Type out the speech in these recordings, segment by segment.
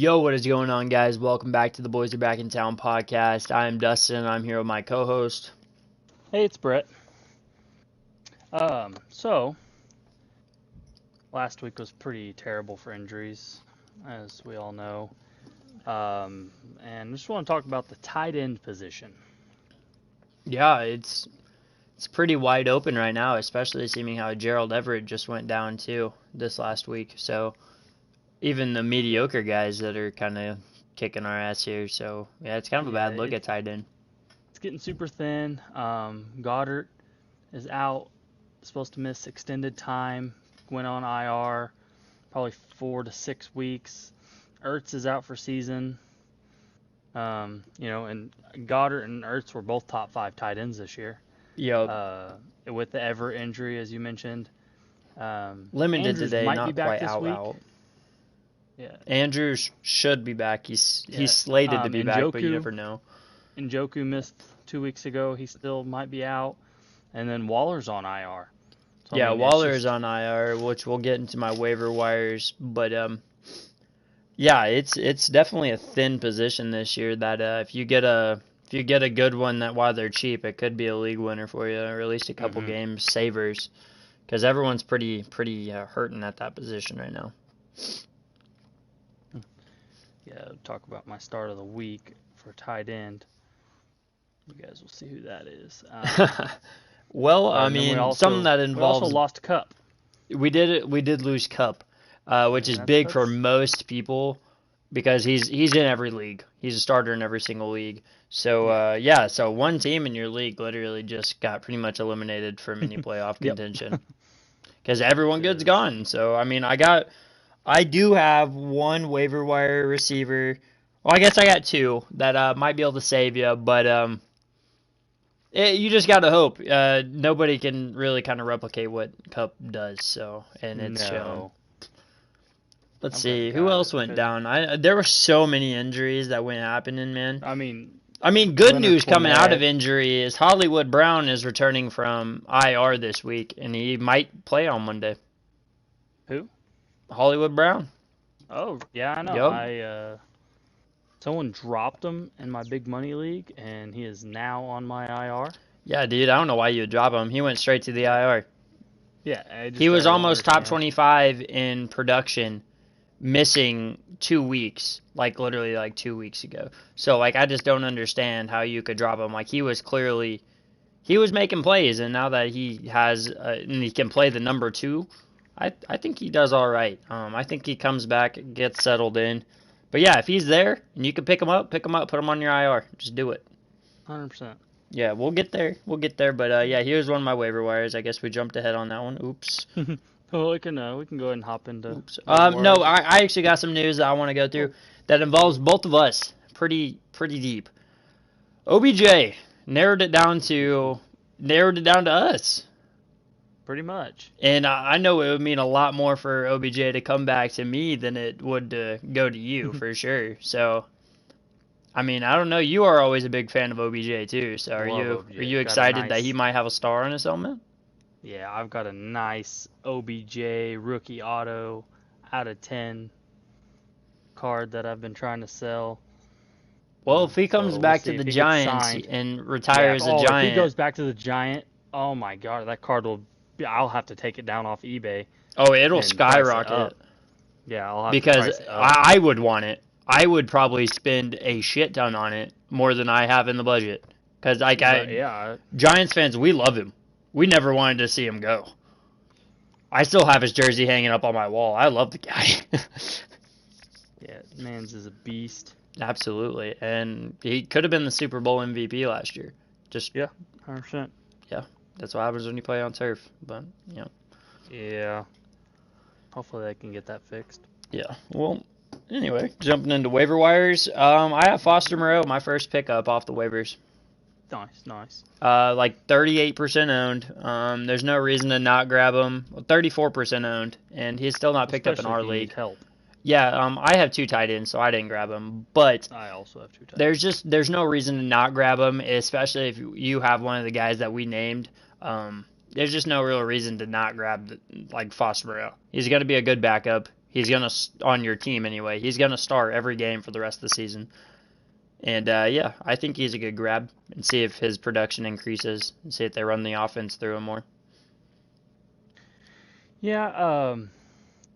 Yo, what is going on, guys? Welcome back to the Boys Are Back in Town podcast. I'm Dustin. I'm here with my co-host. Hey, it's Brett. So last week was pretty terrible for injuries, as we all know. And I just want to talk about the tight end position. Yeah, it's pretty wide open right now, especially seeing how Gerald Everett just went down too this last week. So even the mediocre guys that are kind of kicking our ass here. So yeah, it's kind of a bad look at tight end. It's getting super thin. Goddard is out, supposed to miss extended time, went on IR, probably 4 to 6 weeks. Ertz is out for season. And Goddard and Ertz were both top 5 tight ends this year. Yep. With the Everett injury, as you mentioned. Limited Andrews today, might not be back quite this out week. out. Yeah. Andrews should be back. He's slated to be back, but you never know. Njoku missed 2 weeks ago. He still might be out. And then Waller's on IR. So, yeah, Waller's on IR, which we'll get into my waiver wires. But yeah, it's definitely a thin position this year. That if you get a good one that while they're cheap, it could be a league winner for you, or at least a couple games savers, because everyone's pretty hurting at that position right now. Yeah, talk about my start of the week for tight end. You guys will see who that is. Well, I mean, something that involves. We also lost Cup. We did lose Cup, which is big for most people because he's in every league. He's a starter in every single league. So so one team in your league literally just got pretty much eliminated from any playoff contention because everyone good's gone. So I mean, I do have one waiver wire receiver. Well, I guess I got two that might be able to save you, but you just got to hope. Nobody can really kind of replicate what Cup does, so, and it's shown. Let's see. Who else went down? There were so many injuries that went happening, man. I mean, good news coming out of injury is Hollywood Brown is returning from IR this week, and he might play on Monday. Who? Hollywood Brown. Oh, yeah, I know. Yep. Someone dropped him in my big money league, and he is now on my IR. Yeah, dude, I don't know why you would drop him. He went straight to the IR. Yeah. He was almost top 25 in production, missing 2 weeks, literally 2 weeks ago. So, I just don't understand how you could drop him. He was making plays, and now that he has, and he can play the number 2, I think he does all right. I think he comes back, gets settled in. But yeah, if he's there and you can pick him up, put him on your IR. Just do it. 100%. Yeah, we'll get there. But yeah, here's one of my waiver wires. I guess we jumped ahead on that one. Oops. Well, we can go ahead and hop into. Oops. No, I actually got some news that I want to go through that involves both of us. Pretty deep. OBJ narrowed it down to us. Pretty much. And I know it would mean a lot more for OBJ to come back to me than it would to go to you, for sure. So, I mean, I don't know. You are always a big fan of OBJ, too. So are you excited that he might have a star on his helmet? Yeah, I've got a nice OBJ rookie auto out of 10 card that I've been trying to sell. Well, if he comes back to the Giants and retires a Giant. If he goes back to the Giant, oh my God, that card I'll have to take it down off eBay. Oh, it'll skyrocket. Yeah, I'll have because to price it up. I would want it. I would probably spend a shit ton on it, more than I have in the budget. Because Giants fans, we love him. We never wanted to see him go. I still have his jersey hanging up on my wall. I love the guy. Yeah, man's is a beast. Absolutely, and he could have been the Super Bowl MVP last year. 100%. Yeah. That's what happens when you play on turf, but, Yeah. Hopefully they can get that fixed. Yeah. Well, anyway, jumping into waiver wires. I have Foster Moreau, my first pickup off the waivers. Nice. 38% owned. There's no reason to not grab him. 34% owned, and he's still not picked up in our league. Help. Yeah, I have 2 tight ends, so I didn't grab him. But I also have 2 tight ends. There's no reason to not grab him, especially if you have one of the guys that we named. There's just no real reason to not grab Foster Moreau. He's going to be a good backup. He's gonna on your team anyway. He's gonna start every game for the rest of the season. And yeah, I think he's a good grab and see if his production increases and see if they run the offense through him more. Yeah,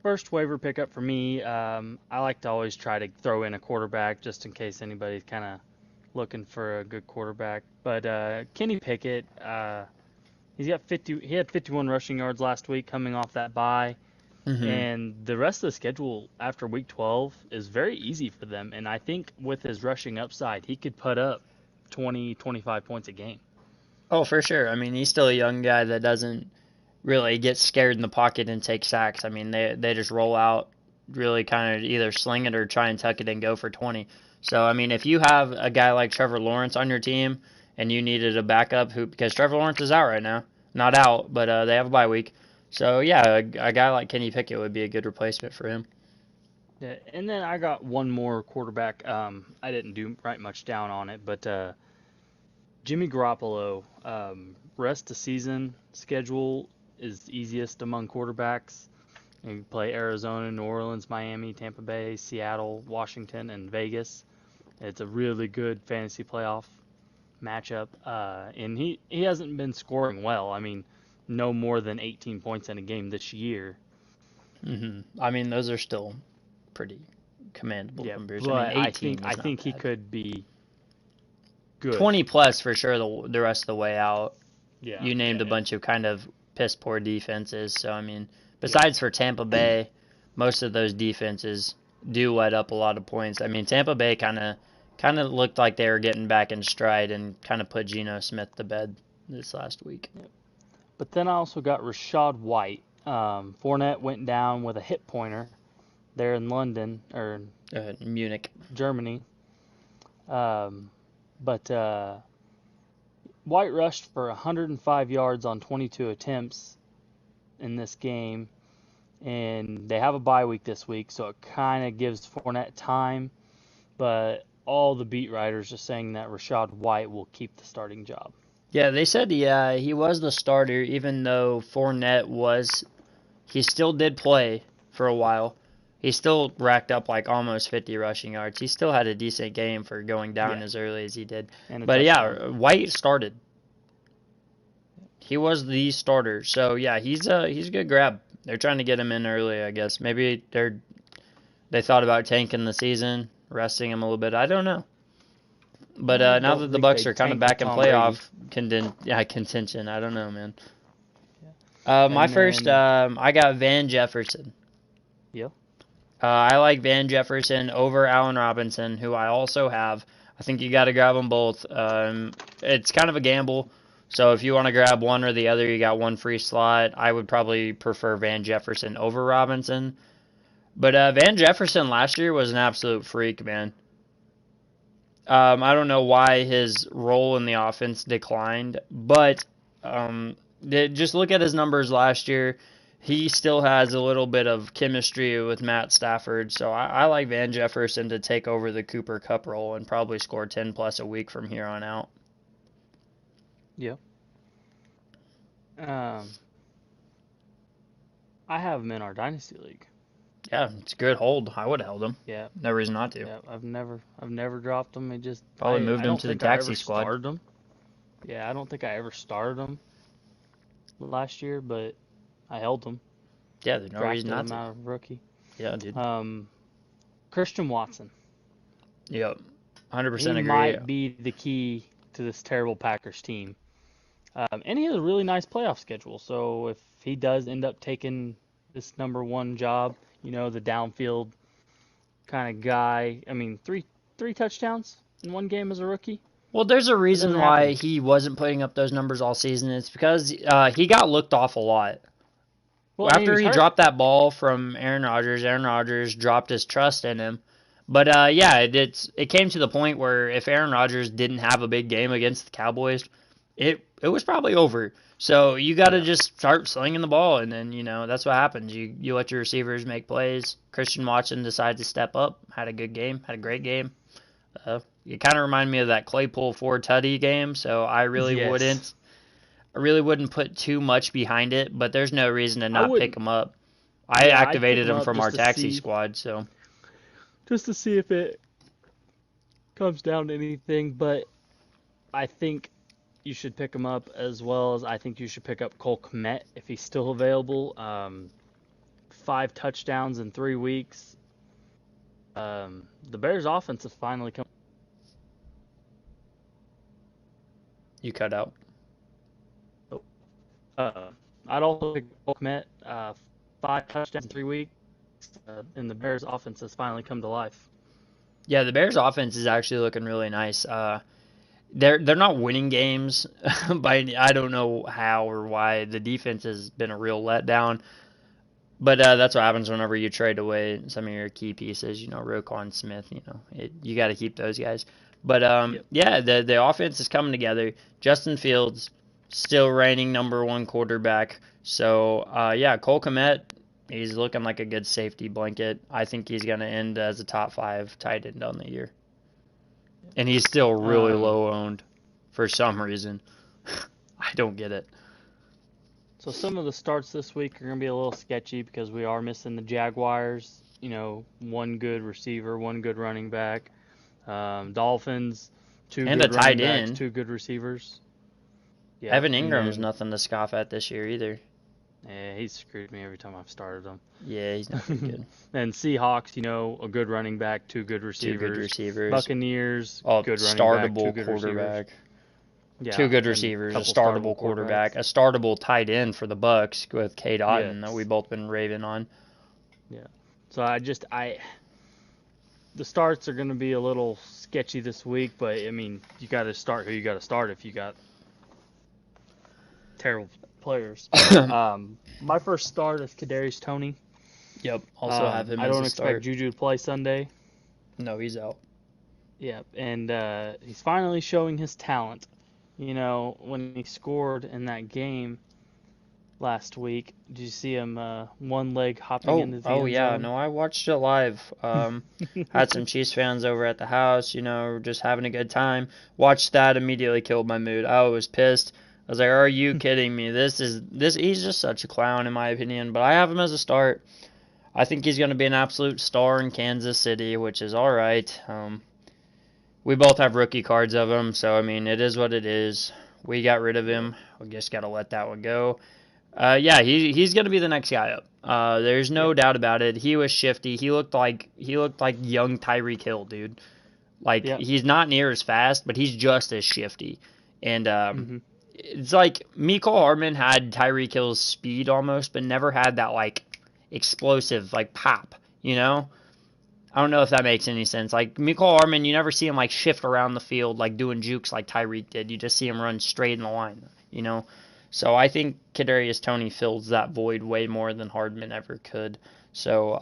first waiver pickup for me. I like to always try to throw in a quarterback just in case anybody's kind of looking for a good quarterback. But Kenny Pickett, he's got 50. He had 51 rushing yards last week coming off that bye. Mm-hmm. And the rest of the schedule after week 12 is very easy for them. And I think with his rushing upside, he could put up 20, 25 points a game. Oh, for sure. I mean, he's still a young guy that doesn't really get scared in the pocket and take sacks. I mean, they just roll out, really kind of either sling it or try and tuck it and go for 20. So, I mean, if you have a guy like Trevor Lawrence on your team and you needed a backup because Trevor Lawrence is out right now. Not out, but they have a bye week. So, yeah, a guy like Kenny Pickett would be a good replacement for him. Yeah, and then I got one more quarterback. I didn't write much down on it, but Jimmy Garoppolo, rest of season schedule is easiest among quarterbacks. You play Arizona, New Orleans, Miami, Tampa Bay, Seattle, Washington, and Vegas. It's a really good fantasy playoff matchup. And he hasn't been scoring well. I mean, no more than 18 points in a game this year. Mm-hmm. I mean, those are still pretty commendable numbers. But I mean, 18 I think he could be good. 20 plus for sure the rest of the way out. Yeah. You named a bunch of kind of piss poor defenses. So, I mean, besides for Tampa Bay, most of those defenses do let up a lot of points. I mean, Tampa Bay kind of looked like they were getting back in stride and kind of put Geno Smith to bed this last week. But then I also got Rashad White. Fournette went down with a hip pointer there in London or Munich, Germany. But White rushed for 105 yards on 22 attempts in this game, and they have a bye week this week, so it kind of gives Fournette time. But all the beat writers are saying that Rashad White will keep the starting job. Yeah, they said he was the starter, even though Fournette he still did play for a while. He still racked up like almost 50 rushing yards. He still had a decent game for going down as early as he did. But yeah, White started. He was the starter. So yeah, he's a good grab. They're trying to get him in early, I guess. Maybe they thought about tanking the season, resting him a little bit. I don't know. But now that the Bucs are kind of back in playoff contention, I don't know, man. I got Van Jefferson. Yeah. I like Van Jefferson over Allen Robinson, who I also have. I think you got to grab them both. It's kind of a gamble. So if you want to grab one or the other, you got one free slot. I would probably prefer Van Jefferson over Robinson. But Van Jefferson last year was an absolute freak, man. I don't know why his role in the offense declined, but just look at his numbers last year. He still has a little bit of chemistry with Matt Stafford, so I like Van Jefferson to take over the Cooper Kupp role and probably score 10 plus a week from here on out. Yeah. I have him in our Dynasty League. Yeah, it's a good hold. I would have held him. Yeah. No reason not to. Yeah, I've never dropped him. It just probably moved him to the taxi squad. Him. Yeah, I don't think I ever started him last year, but I held him. Yeah, there's no reason not to. Out of rookie. Yeah, dude. Christian Watson. Yep, 100% agree. He might be the key to this terrible Packers team. And he has a really nice playoff schedule. So if he does end up taking this number one job, the downfield kind of guy. I mean, three touchdowns in one game as a rookie. Well, there's a reason why he wasn't putting up those numbers all season. It's because he got looked off a lot. Well, after he dropped that ball from Aaron Rodgers dropped his trust in him. But it came to the point where if Aaron Rodgers didn't have a big game against the Cowboys, it was probably over. So you got to just start slinging the ball, and then that's what happens. You let your receivers make plays. Christian Watson decided to step up, had a good game, had a great game. You kind of remind me of that Claypool Ford Tutty game, so I really wouldn't put too much behind it. But there's no reason to not pick him up. I Yeah, I'd pick activated him him up from our taxi squad, so just to see if it comes down to anything. But I think you should pick him up, as well as I think you should pick up Cole Kmet if he's still available. 5 touchdowns in 3 weeks. The Bears' offense has finally come. you cut out. Uh, I'd also pick Cole Kmet. 5 touchdowns in 3 weeks, and the Bears' offense has finally come to life. Yeah, the Bears' offense is actually looking really nice. They're not winning games, by I don't know how or why. The defense has been a real letdown. But that's what happens whenever you trade away some of your key pieces. Roquan Smith. You got to keep those guys. But Yep. yeah, the offense is coming together. Justin Fields still reigning #1 quarterback. So yeah, Cole Kmet, he's looking like a good safety blanket. I think he's going to end as a top 5 tight end on the year. And he's still really low owned for some reason. I don't get it. So some of the starts this week are going to be a little sketchy because we are missing the Jaguars. One good receiver, one good running back. Dolphins, two And good a tight running backs, end. 2 good receivers. Yeah, Evan and Ingram's then nothing to scoff at this year either. he's screwed me every time I've started him. Yeah, he's not very good. And Seahawks, a good running back, 2 good receivers. 2 good receivers. Buccaneers, Startable good running back, 2 good quarterback. receivers. Yeah, 2 good and receivers, a couple startable quarterback, a startable tight end for the Bucks with Cade Otton that Yes. we've both been raving on. Yeah. So the starts are going to be a little sketchy this week, but I mean, you got to start who you got to start if you got terrible players. My first start is Kadarius Toney. Yep. Also have him I as don't a expect start. Juju to play Sunday. No, he's out. Yeah, and he's finally showing his talent. When he scored in that game last week, did you see him one leg hopping into the end yeah. zone? No, I watched it live. Had some Chiefs fans over at the house, just having a good time. Watched that, immediately killed my mood. I was pissed. I was like, "Are you kidding me? He's just such a clown in my opinion." But I have him as a start. I think he's going to be an absolute star in Kansas City, which is all right. We both have rookie cards of him, so I mean, it is what it is. We got rid of him. We just got to let that one go. Yeah, he's going to be the next guy up. There's no doubt about it. He was shifty. He looked like young Tyreek Hill, dude. He's not near as fast, but he's just as shifty. And it's like Mecole Hardman had Tyreek Hill's speed almost, but never had that explosive pop. I don't know if that makes any sense. Mecole Hardman, you never see him shift around the field doing jukes like Tyreek did. You just see him run straight in the line. So I think Kadarius Toney fills that void way more than Hardman ever could. So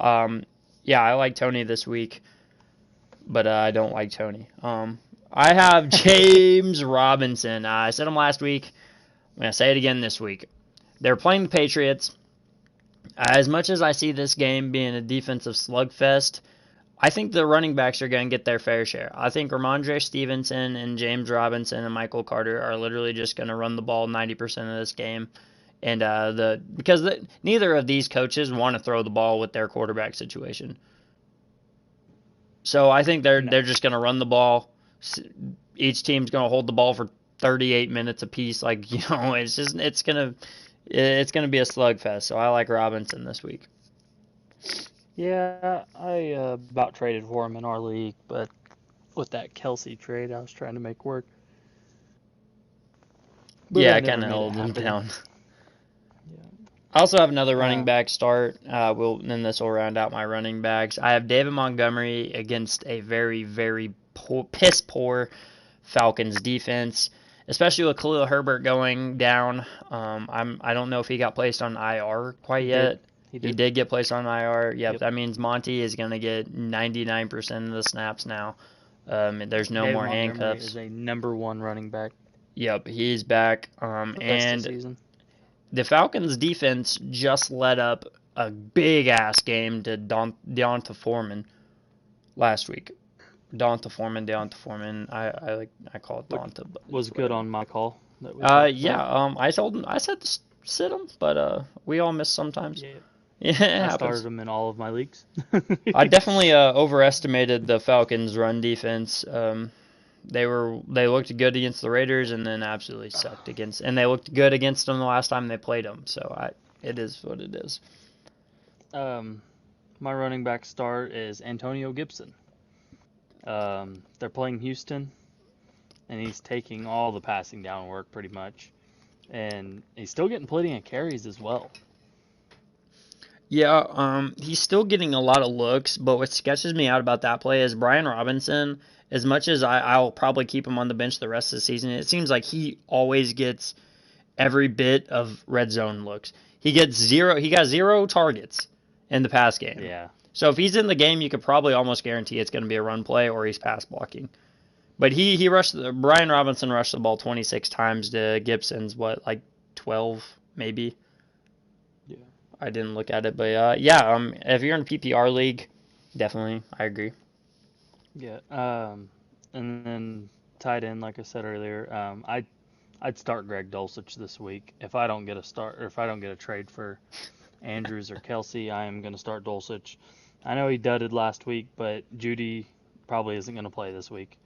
yeah, I like Toney this week, but I don't like Toney. I have James Robinson. I said him last week. I'm gonna say it again this week. They're playing the Patriots. As much as I see this game being a defensive slugfest, I think the running backs are going to get their fair share. I think Ramondre Stevenson and James Robinson and Michael Carter are literally just going to run the ball 90% of this game. And because neither of these coaches want to throw the ball with their quarterback situation. So I think they're just going to run the ball. Each team's going to hold the ball for 38 minutes apiece. It's going to be a slugfest. So I like Robinson this week. Yeah, I about traded for him in our league, but with that Kelsey trade, I was trying to make work. But yeah, I kind of held him down. Yeah. I also have another running back start. Then this will round out my running backs. I have David Montgomery against a very, very piss poor Falcons defense, especially with Khalil Herbert going down. I don't know if he got placed on IR quite yet. He did get placed on IR. Yep. That means Monty is going to get 99% of the snaps now. There's no more handcuffs. Is a #1 running back. Yep, he's back. And the Falcons defense just let up a big ass game to Deonta Foreman last week. Deonta Foreman. I call it Deonta. But was good on my call. Yeah. I told him. I said to sit him, but we all miss sometimes. Yeah. Yeah, it I started happens. him in all of my leagues. I definitely overestimated the Falcons' run defense. They looked good against the Raiders and then absolutely sucked against, and they looked good against them the last time they played them. So it is what it is. um, my running back start is Antonio Gibson. They're playing Houston, and he's taking all the passing down work pretty much, and he's still getting plenty of carries as well. Yeah, he's still getting a lot of looks, but what sketches me out about that play is Brian Robinson. As much as I'll probably keep him on the bench the rest of the season, it seems like he always gets every bit of red zone looks. He gets zero. He got 0 targets in the pass game. Yeah, So if he's in the game, you could probably almost guarantee it's going to be a run play or he's pass blocking. But he rushed Brian Robinson rushed the ball 26 times to Gibson's what like 12 maybe. yeah, I didn't look at it, but yeah. If you're in a PPR league, definitely I agree. yeah. And then tight end, like I said earlier, I'd start Greg Dulcich this week. If I don't get a start, or if I don't get a trade for Andrews or Kelsey, I am going to start Dulcich. I know he dudded last week, but Judy probably isn't going to play this week.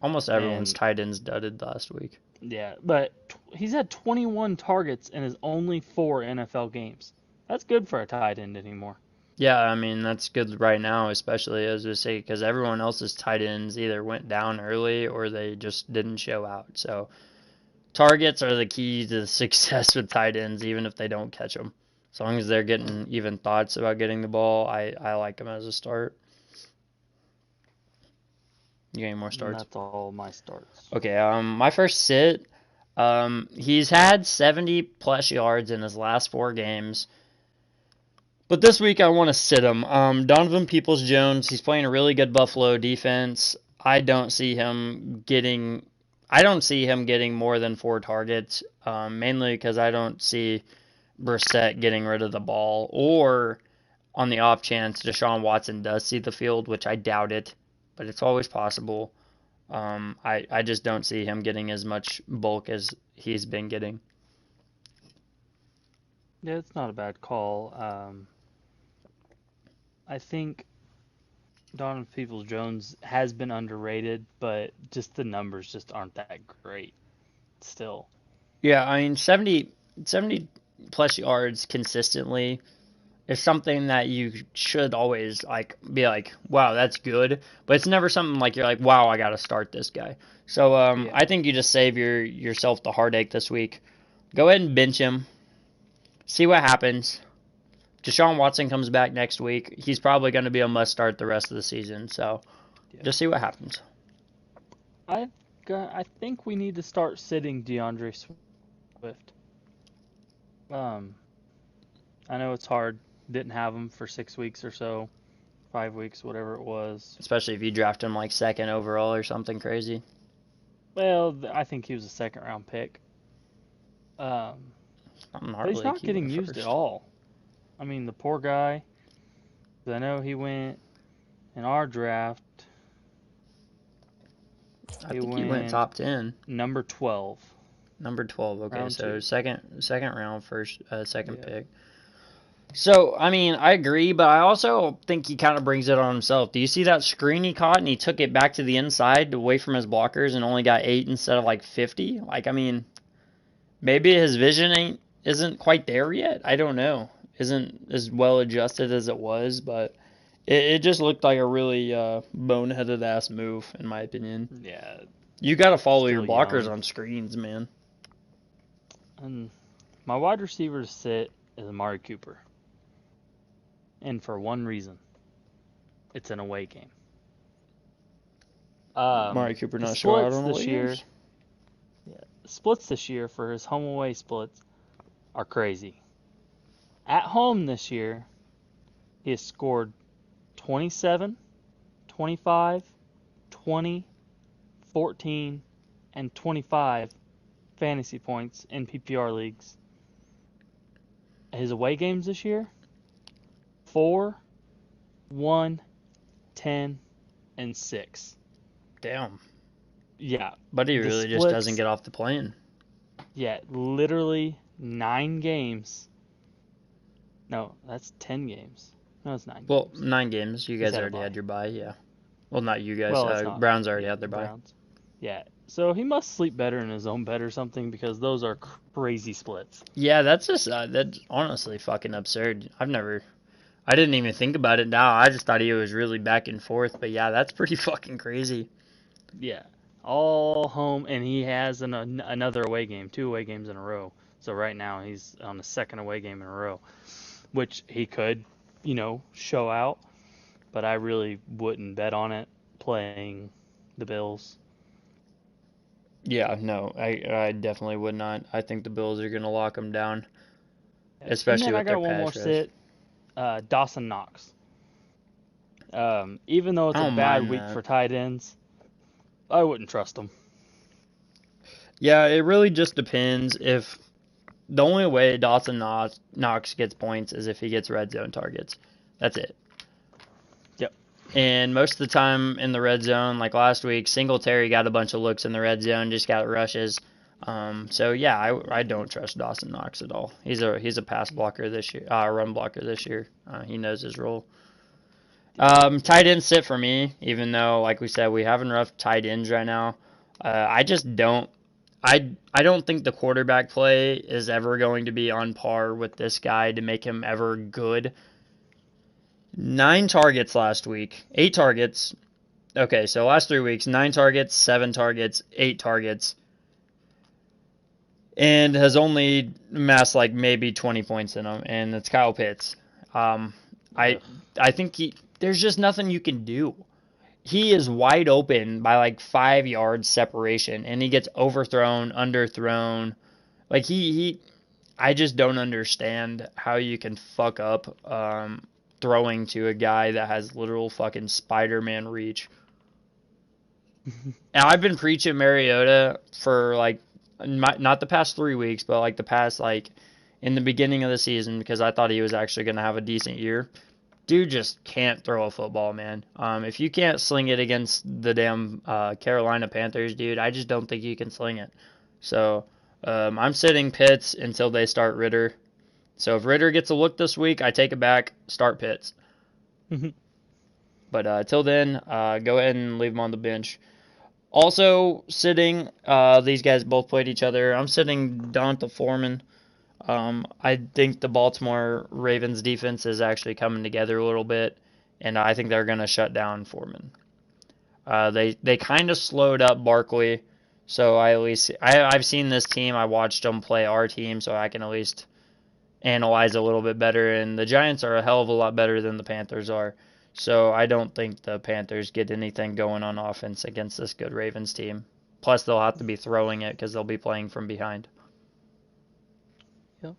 Almost everyone's And tight ends dudded last week. yeah, but he's had 21 targets in his only 4 NFL games. That's good for a tight end anymore. Yeah, I mean that's good right now, especially as we say, because everyone else's tight ends either went down early or they just didn't show out. So targets are the key to success with tight ends, even if they don't catch them. As long as they're getting even thoughts about getting the ball, I like them as a start. You got any more And starts? that's all my starts. Okay, my first sit. He's had 70 plus yards in his last 4 games. But this week I want to sit him. Donovan Peoples-Jones, he's playing a really good Buffalo defense. I don't see him getting more than 4 targets, mainly because I don't see Brissett getting rid of the ball, or on the off chance Deshaun Watson does see the field, which I doubt it, but it's always possible. I just don't see him getting as much bulk as he's been getting. Yeah, it's not a bad call. I think Donovan Peoples-Jones has been underrated, but just the numbers just aren't that great still. Yeah, I mean 70 plus yards consistently is something that you should always like be like, wow, that's good. But it's never something like you're like, wow, I got to start this guy. So Yeah. I think you just save yourself the heartache this week. Go ahead and bench him. See what happens. Deshaun Watson comes back next week. He's probably going to be a must start the rest of the season. So Yeah. just see what happens. I think we need to start sitting DeAndre Swift. Um, I know it's hard. Didn't have him for 6 weeks or so, 5 weeks, whatever it was. Especially if you draft him like second overall or something crazy. Well, I think he was a second round pick. Um, I'm but not he's really not keeping getting a used at first. all. I mean, the poor guy. I know he went in our draft. I He think he went went top 10. number 12, Number 12. Okay, round so two. second round, first second Yeah. pick. So, I mean, I agree, but I also think he kind of brings it on himself. Do you see that screen he caught and he took it back to the inside away from his blockers and only got 8 instead of like 50? Like, I mean, maybe his vision isn't quite there yet. I don't know. Isn't as well adjusted as it was, but it just looked like a really boneheaded ass move, in my opinion. Yeah, You got to follow your still blockers young. on screens, man. And my wide receiver to sit is Amari Cooper. And for one reason, it's an away game. Mari Cooper The not show out splits on this away year, games. splits this year for his home away splits are crazy. At home this year, he has scored 27, 25, 20, 14, and 25 fantasy points in PPR leagues. His away games this year, 4, 1, 10, and 6. Damn. Yeah, But he the really just doesn't splits, get off the plane. yeah, literally 9 games. No, that's 10 games. No, it's 9 Well, games. 9 games. You He's guys had a already bye. had your bye, yeah. Well, not you guys. Well, it's not. Browns already Yeah, had their the bye. Browns. Yeah. So he must sleep better in his own bed or something because those are crazy splits. Yeah, that's just that's honestly fucking absurd. I didn't even think about it now. I just thought he was really back and forth. But yeah, that's pretty fucking crazy. Yeah. All home, and he has another away game, 2 away games in a row. So right now he's on the second away game in a row, which he could, show out. But I really wouldn't bet on it playing the Bills. Yeah, no, I definitely would not. I think the Bills are gonna lock him down, And especially then I with their got one more pass rush. sit, Dawson Knox. Even though I it's a don't bad mind week that. for tight ends, I wouldn't trust him. Yeah, it really just depends. If the only way Knox gets points is if he gets red zone targets. That's it. Yep. And most of the time in the red zone, like last week, Singletary got a bunch of looks in the red zone, just got rushes. So yeah, I don't trust Dawson Knox at all. He's a pass blocker this year, run blocker this year. He knows his role. Tight end sit for me, even though like we said we having rough tight ends right now. I just don't. I don't think the quarterback play is ever going to be on par with this guy to make him ever good. 9 targets last week, 8 targets. Okay, so last 3 weeks, 9 targets, 7 targets, 8 targets, and has only amassed like maybe 20 points in them, and it's Kyle Pitts. Um, I Ugh. I think there's just nothing you can do. He is wide open by like 5 yards separation, and he gets overthrown, underthrown. Like I just don't understand how you can fuck up throwing to a guy that has literal fucking Spider-Man reach. And I've been preaching Mariota for like not the past 3 weeks, but like the past like in the beginning of the season because I thought he was actually going to have a decent year. Dude just can't throw a football, man. If you can't sling it against the damn Carolina Panthers, dude, I just don't think you can sling it. So I'm sitting Pitts until they start Ritter. So if Ritter gets a look this week, I take it back, start Pitts. But till then, go ahead and leave him on the bench. Also sitting, these guys both played each other. I'm sitting Donta Foreman. I think the Baltimore Ravens defense is actually coming together a little bit, and I think they're going to shut down Foreman. They kind of slowed up Barkley, so I've seen this team. I watched them play our team, so I can at least analyze a little bit better. And the Giants are a hell of a lot better than the Panthers are. So I don't think the Panthers get anything going on offense against this good Ravens team. Plus, they'll have to be throwing it because they'll be playing from behind. Yep.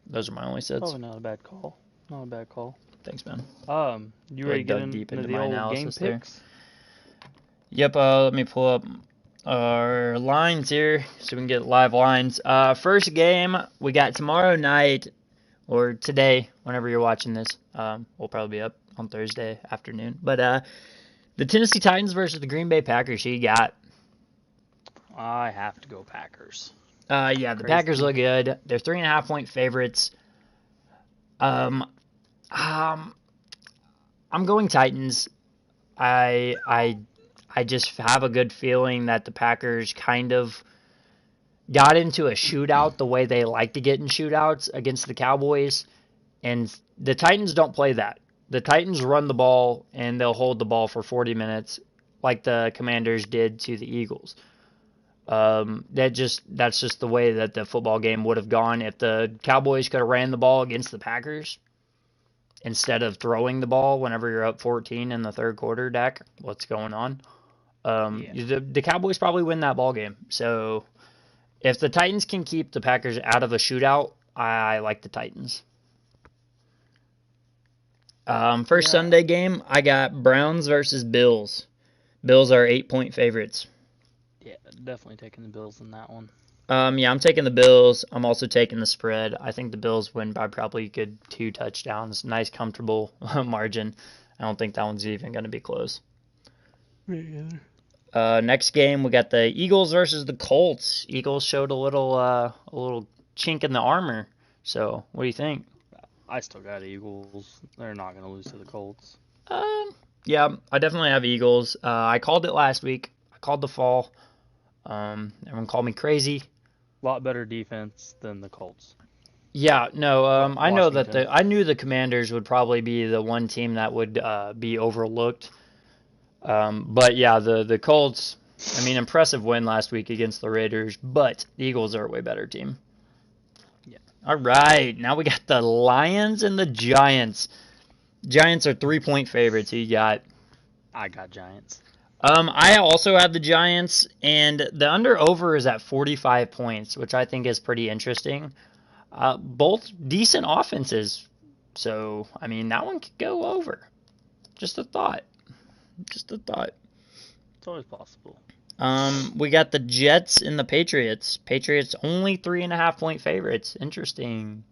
Those are my only sits. Probably not a bad call. Not a bad call. Thanks, man. You ready to get Dug deep into into the my old game analysis there. picks? Yep, let me pull up our lines here so we can get live lines. First game we got tomorrow night, or today, whenever you're watching this. We'll probably be up on Thursday afternoon. But the Tennessee Titans versus the Green Bay Packers. Who you got? I have to go Packers. Yeah, the Packers look good. They're 3.5-point favorites. I'm going Titans. I just have a good feeling that the Packers kind of got into a shootout the way they like to get in shootouts against the Cowboys, and the Titans don't play that. The Titans run the ball and they'll hold the ball for 40 minutes like the Commanders did to the Eagles. That's just the way that the football game would have gone if the Cowboys could have ran the ball against the Packers instead of throwing the ball whenever you're up 14 in the third quarter. Dak, what's going on? The Cowboys probably win that ball game. So if the Titans can keep the Packers out of a shootout, I like the Titans. First Sunday game, I got Browns versus Bills. Bills are 8-point favorites. Yeah, definitely taking the Bills in that one. Yeah, I'm taking the Bills. I'm also taking the spread. I think the Bills win by probably a good 2 touchdowns. Nice, comfortable margin. I don't think that one's even going to be close. Next game, we got the Eagles versus the Colts. Eagles showed a little chink in the armor. So, what do you think? I still got Eagles. They're not going to lose to the Colts. Yeah, I definitely have Eagles. I called it last week. I called the fall. Everyone called me crazy. A lot better defense than the Colts. Yeah, no, I know that Washington. I knew the Commanders would probably be the one team that would be overlooked. But yeah, the Colts. I mean, impressive win last week against the Raiders, but the Eagles are a way better team. Yeah. All right, now we got the Lions and the Giants. Giants are 3-point favorites. Who you got? I got Giants. I also have the Giants, and the under/over is at 45 points, which I think is pretty interesting. Both decent offenses, so I mean that one could go over. Just a thought. Just a thought. It's always possible. We got the Jets and the Patriots. Patriots only 3.5-point favorites. Interesting.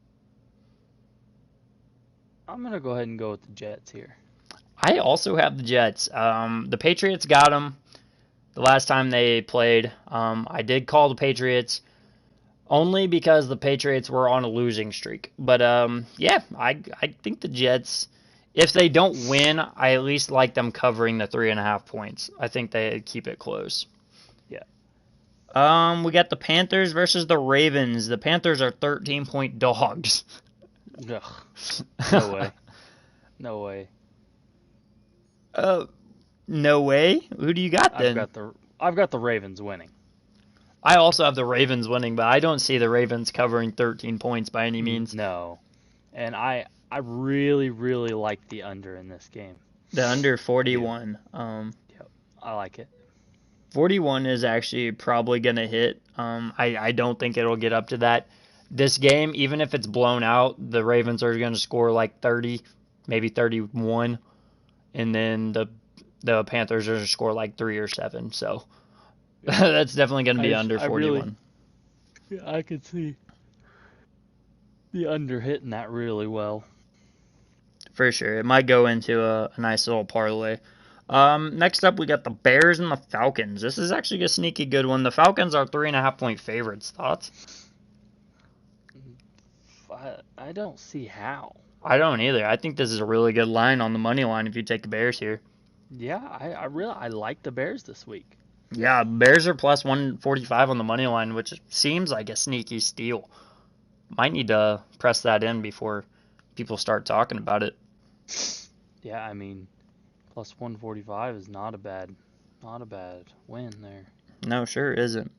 I'm going to go ahead and go with the Jets here. I also have the Jets. The Patriots got them the last time they played. I did call the Patriots only because the Patriots were on a losing streak. But yeah, I think the Jets, if they don't win, I at least like them covering the 3.5 points. I think they keep it close. Yeah. We got the Panthers versus the Ravens. The Panthers are 13-point dogs. Ugh. No way. No way. No way. Who do you got then? I've got the Ravens winning. I also have the Ravens winning, but I don't see the Ravens covering 13 points by any means. No. And I really, really like the under in this game. The under 41. Yep. I like it. 41 is actually probably going to hit. I don't think it'll get up to that. This game, even if it's blown out, the Ravens are going to score like 30, maybe 31, and then the Panthers are going to score like 3 or 7. So that's definitely going to be under 41. I could see the under hitting that really well. For sure. It might go into a nice little parlay. Next up, we got the Bears and the Falcons. This is actually a sneaky good one. The Falcons are 3.5-point favorites. Thoughts? I don't see how. I don't either. I think this is a really good line on the money line if you take the Bears here. Yeah, I like the Bears this week. Yeah, Bears are plus 145 on the money line, which seems like a sneaky steal. Might need to press that in before people start talking about it. Yeah, I mean, plus 145 is not a bad win there. No, sure isn't.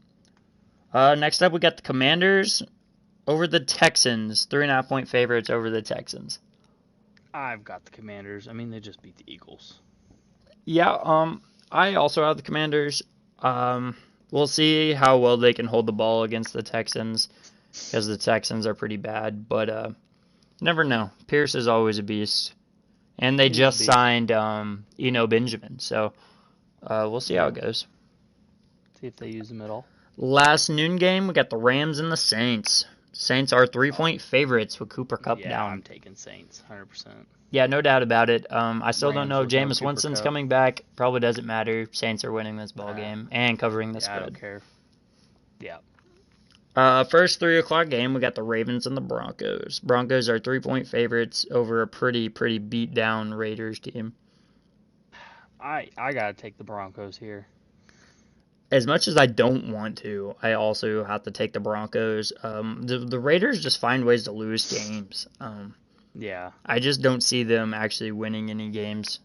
Next up, we got the Commanders over the Texans. 3.5-point favorites over the Texans. I've got the Commanders. I mean, they just beat the Eagles. Yeah, I also have the Commanders. We'll see how well they can hold the ball against the Texans because the Texans are pretty bad. But never know. Pierce is always a beast. And they just signed Benjamin. So we'll see how it goes. See if they use him at all. Last noon game, we got the Rams and the Saints. Saints are 3-point favorites with Cooper Kupp down. Yeah, I'm taking Saints, 100%. Yeah, no doubt about it. I still don't know if Jameis Winston's coming back. Probably doesn't matter. Saints are winning this ball game and covering the spread. I don't care. Yeah. First 3 o'clock game, we got the Ravens and the Broncos. Broncos are 3-point favorites over a pretty beat down Raiders team. I gotta take the Broncos here. As much as I don't want to, I also have to take the Broncos. The Raiders just find ways to lose games. Yeah. I just don't see them actually winning any games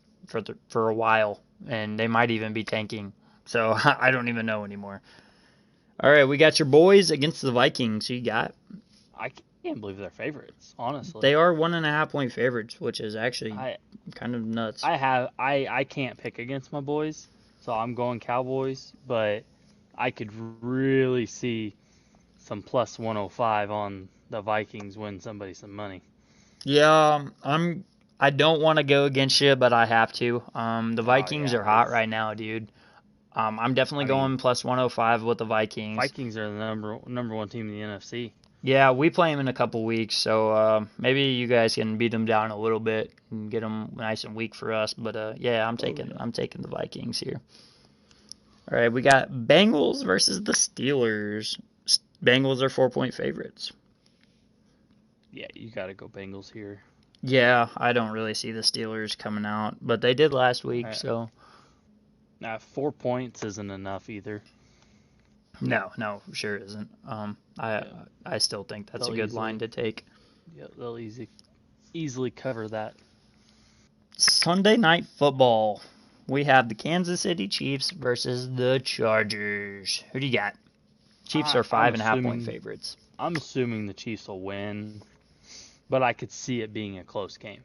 for a while, and they might even be tanking. So I don't even know anymore. All right, we got your boys against the Vikings. Who you got? I can't believe they're favorites, honestly. They are 1.5-point favorites, which is actually kind of nuts. I can't pick against my boys, so I'm going Cowboys, but I could really see some plus 105 on the Vikings win somebody some money. Yeah, I don't want to go against you, but I have to. The Vikings are hot right now, dude. I'm definitely going plus 105 with the Vikings. Vikings are the number one team in the NFC. Yeah, we play them in a couple weeks, so maybe you guys can beat them down a little bit and get them nice and weak for us. But yeah, I'm taking the Vikings here. All right, we got Bengals versus the Steelers. Bengals are 4-point favorites. Yeah, you got to go Bengals here. Yeah, I don't really see the Steelers coming out, but they did last week, so. 4 points isn't enough either. No, sure isn't. I still think that's a good line to take. Yeah, they'll easily cover that. Sunday Night Football. We have the Kansas City Chiefs versus the Chargers. Who do you got? Chiefs are 5.5-point favorites. I'm assuming the Chiefs will win, but I could see it being a close game.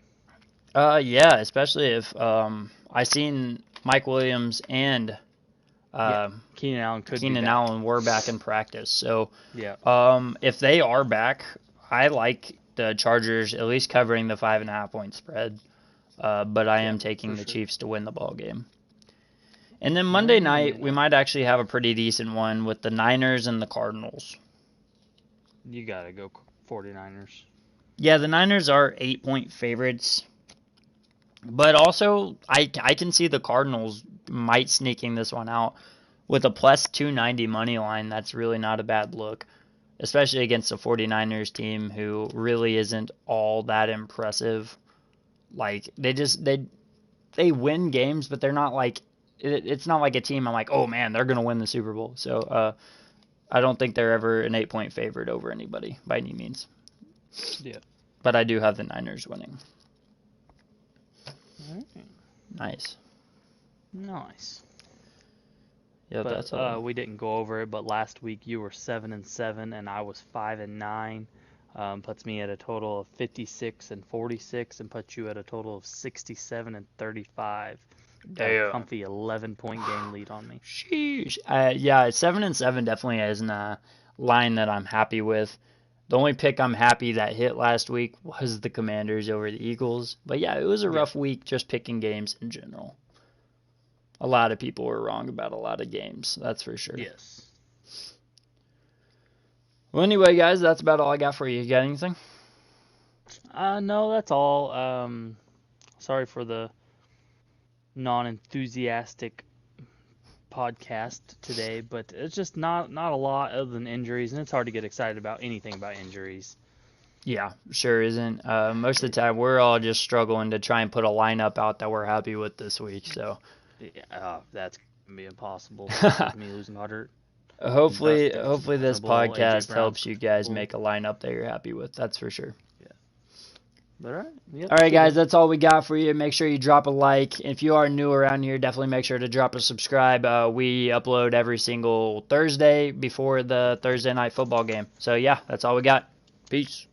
Yeah, especially if I seen Mike Williams and Keenan Allen were back in practice. So yeah. If they are back, I like the Chargers at least covering the 5.5-point spread. But I am taking the Chiefs to win the ball game. And then Monday night, we might actually have a pretty decent one with the Niners and the Cardinals. You got to go 49ers. Yeah, the Niners are 8-point favorites. But also, I can see the Cardinals might sneaking this one out. With a plus 290 money line, that's really not a bad look. Especially against the 49ers team who really isn't all that impressive. Like, they win games, but they're not like, it's not like a team I'm like, oh man, they're going to win the Super Bowl. So, I don't think they're ever an 8-point favorite over anybody by any means. Yeah. But I do have the Niners winning. Nice. Yeah, but, that's all. We didn't go over it, but last week you were 7-7 and I was 5-9. Puts me at a total of 56-46 and puts you at a total of 67-35. Damn. A comfy 11-point game lead on me. Sheesh. Yeah, 7-7 definitely isn't a line that I'm happy with. The only pick I'm happy that hit last week was the Commanders over the Eagles. But yeah, it was a rough week just picking games in general. A lot of people were wrong about a lot of games, that's for sure. Yes. Well, anyway, guys, that's about all I got for you. You got anything? No, that's all. Sorry for the non-enthusiastic podcast today, but it's just not a lot other than injuries, and it's hard to get excited about anything about injuries. Yeah, sure isn't. Most of the time, we're all just struggling to try and put a lineup out that we're happy with this week. So that's gonna be impossible. With me losing Goddard. Hopefully this podcast helps you guys make a lineup that you're happy with. That's for sure. All right. Yep, all right, guys, that's all we got for you. Make sure you drop a like. If you are new around here, definitely make sure to drop a subscribe. We upload every single Thursday before the Thursday night football game. So, yeah, that's all we got. Peace.